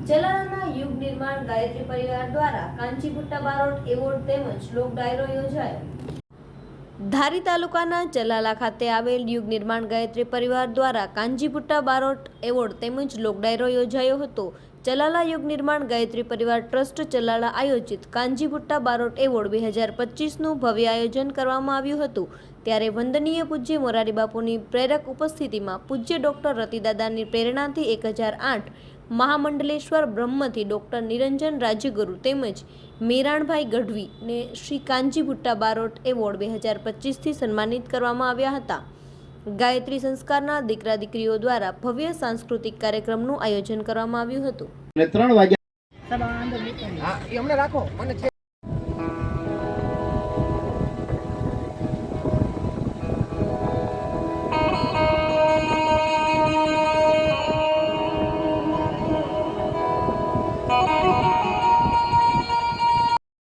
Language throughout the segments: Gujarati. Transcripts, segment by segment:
ચલાલાના યુગ નિર્માણ ગાયત્રી પરિવાર દ્વારા કાંચીપુટ્ટા બારોટ એવોર્ડ તેમજ લોક ડાયરો યોજાયો। ધારી તાલુકાના ચલાલા ખાતે આવેલ યુગ નિર્માણ ગાયત્રી પરિવાર દ્વારા કાંચીપુટ્ટા બારોટ એવોર્ડ તેમજ લોક ડાયરો યોજાયો હતો। ચલાલા યુગ નિર્માણ ગાયત્રી પરિવાર ટ્રસ્ટ ચલાલા આયોજિત કાંચીપુટ્ટા બારોટ એવોર્ડ 2025નું ભવ્ય આયોજન કરવામાં આવ્યું હતું। ત્યારે વંદનીય પૂજ્ય મોરારી બાપુની પ્રેરક ઉપસ્થિતિમાં પૂજ્ય ડોક્ટર રતિદાદાની પ્રેરણાથી 1008 મહામંડલેશ્વર બ્રહ્મથી ડોક્ટર નિરંજન રાજ્યગુરુ તેમજ મેરાણભાઈ ગઢવીને શ્રી કાંચીપુટ્ટા બારોટ એવોર્ડ 2025થી સન્માનિત કરવામાં આવ્યા હતા। ગાયત્રી સંસ્કારના દીકરા દીકરીઓ દ્વારા ભવ્ય સાંસ્કૃતિક કાર્યક્રમનું આયોજન કરવામાં આવ્યું હતું। 3 વાગ્યા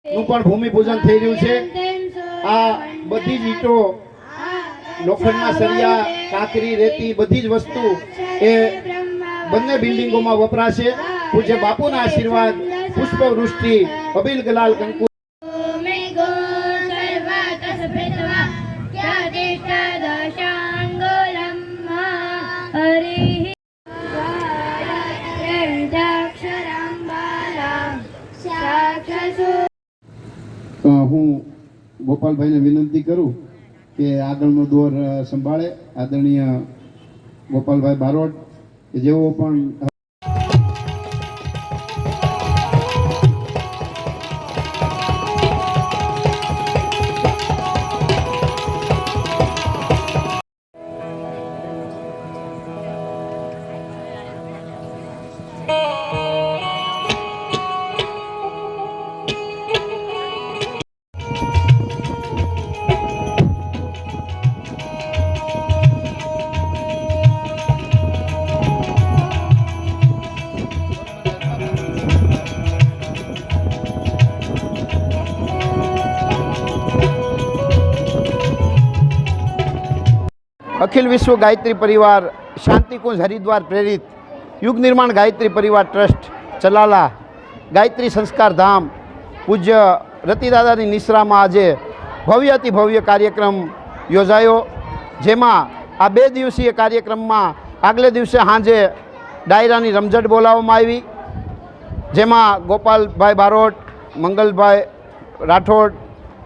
નું પણ ભૂમિપૂજન થઈ રહ્યું છે। આ બધી જ ઈંટો, લોખંડના સળિયા, કાંકરી, રેતી બધી જ વસ્તુ એ બંને બિલ્ડિંગોમાં વપરાશે। પૂજ્ય બાપુના આશીર્વાદ, પુષ્પવૃષ્ટિ, અબિલ ગલાલ કંકુ હું ગોપાલભાઈને વિનંતી કરું કે આગળનો દોર સંભાળે। આદરણીય ગોપાલભાઈ બારોટ કે જેઓ પણ અખિલ વિશ્વ ગાયત્રી પરિવાર શાંતિકુંજ હરિદ્વાર પ્રેરિત યુગ નિર્માણ ગાયત્રી પરિવાર ટ્રસ્ટ ચલાલા ગાયત્રી સંસ્કાર ધામ પૂજ્ય રતિદાદાની નિશ્રામાં આજે ભવ્યથી ભવ્ય કાર્યક્રમ યોજાયો। જેમાં આ 2 દિવસીય કાર્યક્રમમાં આગલે દિવસે સાંજે ડાયરાની રમઝટ બોલાવવામાં આવી, જેમાં ગોપાલભાઈ બારોટ, મંગલભાઈ રાઠોડ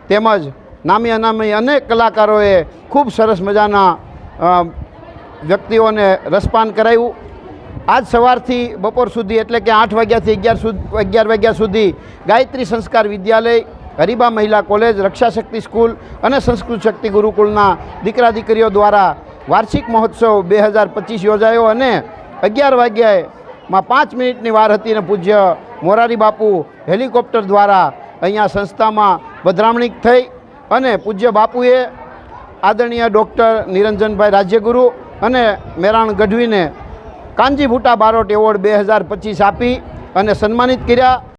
તેમજ નામી અનામી અનેક કલાકારોએ ખૂબ સરસ મજાના વ્યક્તિઓને રસપાન કરાવ્યું। આજ સવારથી બપોર સુધી એટલે કે 8 વાગ્યાથી 11 વાગ્યા સુધી ગાયત્રી સંસ્કાર વિદ્યાલય, હરિબા મહિલા કોલેજ, રક્ષાશક્તિ સ્કૂલ અને સંસ્કૃત શક્તિ ગુરુકુળના દીકરા દીકરીઓ દ્વારા વાર્ષિક મહોત્સવ 2025 યોજાયો અને 11 વાગ્યામાં 5 મિનિટની વાર હતી અને પૂજ્ય મોરારી બાપુ હેલિકોપ્ટર દ્વારા અહીંયા સંસ્થામાં વધામણી થઈ અને પૂજ્ય બાપુએ આદરણીય ડૉક્ટર નિરંજનભાઈ રાજ્યગુરુ અને મેરાણ ગઢવીને કાંચીપુટ્ટા બારોટ એવોર્ડ 2025 આપી અને સન્માનિત કર્યા।